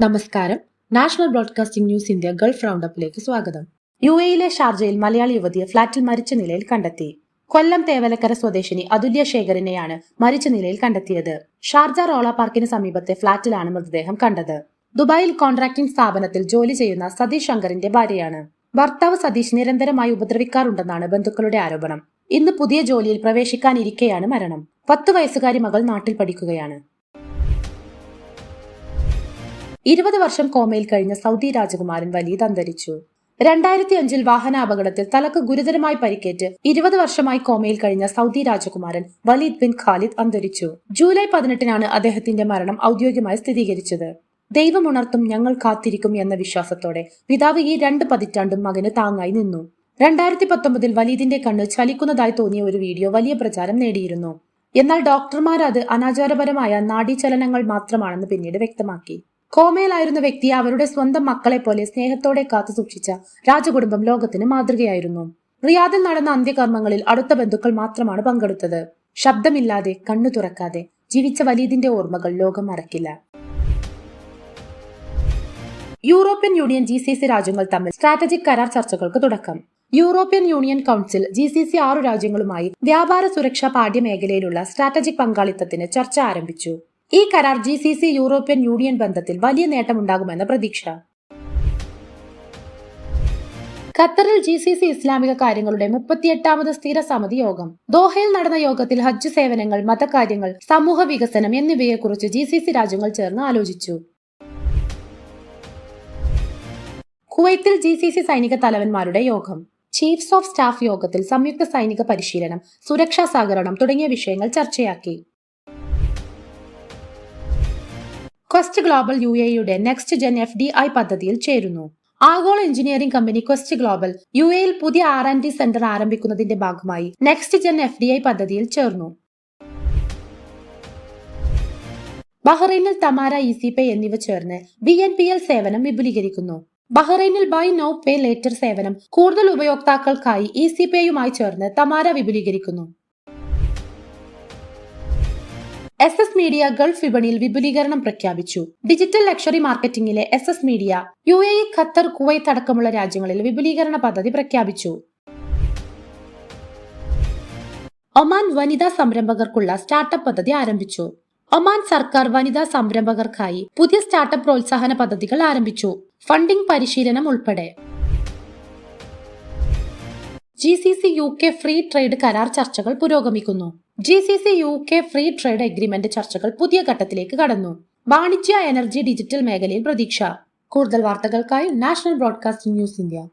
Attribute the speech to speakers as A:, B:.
A: നമസ്കാരം. National broadcasting news India gulf റൗണ്ടപ്പിലേക്ക് സ്വാഗതം. യുഎയിലെ ഷാർജയിൽ മലയാളി യുവതിയെ ഫ്ളാറ്റിൽ മരിച്ച നിലയിൽ കണ്ടെത്തി. കൊല്ലം തേവലക്കര സ്വദേശിനി അതുല്യ ശേഖറിനെയാണ് മരിച്ച നിലയിൽ കണ്ടെത്തിയത്. ഷാർജ റോള പാർക്കിന് സമീപത്തെ ഫ്ളാറ്റിലാണ് മൃതദേഹം കണ്ടത്. ദുബായിൽ കോൺട്രാക്ടിംഗ് സ്ഥാപനത്തിൽ ജോലി ചെയ്യുന്ന സതീഷ് ശങ്കറിന്റെ ഭാര്യയാണ്. ഭർത്താവ് സതീഷ് നിരന്തരമായി ഉപദ്രവിക്കാറുണ്ടെന്നാണ് ബന്ധുക്കളുടെ ആരോപണം. ഇന്ന് പുതിയ ജോലിയിൽ പ്രവേശിക്കാനിരിക്കെയാണ് മരണം. 10 വയസ്സുകാരി മകൾ നാട്ടിൽ പഠിക്കുകയാണ്. 20 വർഷം കോമയിൽ കഴിഞ്ഞ സൗദി രാജകുമാരൻ വലീദ് അന്തരിച്ചു. 2005 വാഹനാപകടത്തിൽ തലക്ക് ഗുരുതരമായി പരിക്കേറ്റ് 20 വർഷമായി കോമയിൽ കഴിഞ്ഞ സൗദി രാജകുമാരൻ വലീദ് ബിൻ ഖാലിദ് അന്തരിച്ചു. ജൂലൈ 18 അദ്ദേഹത്തിന്റെ മരണം ഔദ്യോഗികമായി സ്ഥിരീകരിച്ചത്. ദൈവമുണർത്തും, ഞങ്ങൾ കാത്തിരിക്കും എന്ന വിശ്വാസത്തോടെ പിതാവ് ഈ 2 പതിറ്റാണ്ടും മകന് താങ്ങായി നിന്നു. 2019 വലീദിന്റെ കണ്ണ് ചലിക്കുന്നതായി തോന്നിയ ഒരു വീഡിയോ വലിയ പ്രചാരം നേടിയിരുന്നു. എന്നാൽ ഡോക്ടർമാർ അത് അനാചാരപരമായ നാഡീചലനങ്ങൾ മാത്രമാണെന്ന് പിന്നീട് വ്യക്തമാക്കി. കോമയിലായിരുന്ന വ്യക്തി അവരുടെ സ്വന്തം മക്കളെ പോലെ സ്നേഹത്തോടെ കാത്തു സൂക്ഷിച്ച രാജകുടുംബം ലോകത്തിന് മാതൃകയായിരുന്നു. റിയാദിൽ നടന്ന അന്ത്യകർമ്മങ്ങളിൽ അടുത്ത ബന്ധുക്കൾ മാത്രമാണ് പങ്കെടുത്തത്. ശബ്ദമില്ലാതെ, കണ്ണു തുറക്കാതെ ജീവിച്ച വലീദിന്റെ ഓർമ്മകൾ ലോകം മറക്കില്ല. യൂറോപ്യൻ യൂണിയൻ GCC രാജ്യങ്ങൾ തമ്മിൽ സ്ട്രാറ്റജിക് കരാർ ചർച്ചകൾക്ക് തുടക്കം. യൂറോപ്യൻ യൂണിയൻ കൗൺസിൽ GCC 6 രാജ്യങ്ങളുമായി വ്യാപാര സുരക്ഷാ പാഠ്യ മേഖലയിലുള്ള സ്ട്രാറ്റജിക് പങ്കാളിത്തത്തിന് ചർച്ച ആരംഭിച്ചു. ഈ കരാർ GCC യൂറോപ്യൻ യൂണിയൻ ബന്ധത്തിൽ വലിയ നേട്ടമുണ്ടാകുമെന്ന പ്രതീക്ഷ. ഖത്തറിൽ GCC ഇസ്ലാമിക കാര്യങ്ങളുടെ 38ാമത് സ്ഥിര സമിതി യോഗം. ദോഹയിൽ നടന്ന യോഗത്തിൽ ഹജ്ജ് സേവനങ്ങൾ, മതകാര്യങ്ങൾ, സമൂഹ വികസനം എന്നിവയെക്കുറിച്ച് GCC രാജ്യങ്ങൾ ചേർന്ന് ആലോചിച്ചു. കുവൈത്തിൽ GCC സൈനിക തലവന്മാരുടെ യോഗം. ചീഫ്സ് ഓഫ് സ്റ്റാഫ് യോഗത്തിൽ സംയുക്ത സൈനിക പരിശീലനം, സുരക്ഷാ സഹകരണം തുടങ്ങിയ വിഷയങ്ങൾ ചർച്ചയാക്കി. ക്വസ്റ്റ് ഗ്ലോബൽ UAEയുടെ നെക്സ്റ്റ് ജെൻ FDI പദ്ധതിയിൽ ചേരുന്നു. ആഗോള എഞ്ചിനീയറിംഗ് കമ്പനി ക്വസ്റ്റ് ഗ്ലോബൽ UAEയിൽ പുതിയ R&D സെന്റർ ആരംഭിക്കുന്നതിന്റെ ഭാഗമായി നെക്സ്റ്റ് ജെൻ FDI പദ്ധതിയിൽ ചേർന്നു. ബഹ്റൈനിൽ തമാര, EasyPay എന്നിവ ചേർന്ന് BNPL സേവനം വിപുലീകരിക്കുന്നു. ബഹ്റൈനിൽ ബൈ നൗ പേ ലേറ്റർ സേവനം കൂടുതൽ ഉപയോക്താക്കൾക്കായി EasyPayയുമായി ചേർന്ന് തമാര വിപുലീകരിക്കുന്നു. SS മീഡിയ ഗൾഫ് വിപണിയിൽ വിപുലീകരണം പ്രഖ്യാപിച്ചു. ഡിജിറ്റൽ ലക്ഷറി മാർക്കറ്റിംഗിലെ SS media UAE, Qatar, Kuwait അടക്കമുള്ള രാജ്യങ്ങളിൽ വിപുലീകരണ പദ്ധതി പ്രഖ്യാപിച്ചു. ഒമാൻ വനിതാ സംരംഭകർക്കുള്ള സ്റ്റാർട്ടപ്പ് പദ്ധതി ആരംഭിച്ചു. ഒമാൻ സർക്കാർ വനിതാ സംരംഭകർക്കായി പുതിയ സ്റ്റാർട്ടപ്പ് പ്രോത്സാഹന പദ്ധതികൾ ആരംഭിച്ചു. ഫണ്ടിംഗ്, പരിശീലനം ഉൾപ്പെടെ. GCC UK ഫ്രീ ട്രേഡ് കരാർ ചർച്ചകൾ പുരോഗമിക്കുന്നു. GCC UK free trade agreement ചർച്ചകൾ പുതിയ ഘട്ടത്തിലേക്ക് കടന്നു. വാണിജ്യ, എനർജി, ഡിജിറ്റൽ മേഖലയിൽ പ്രതീക്ഷ. കൂടുതൽ വാർത്തകൾക്കായി നാഷണൽ ബ്രോഡ്കാസ്റ്റിംഗ് ന്യൂസ് ഇന്ത്യ.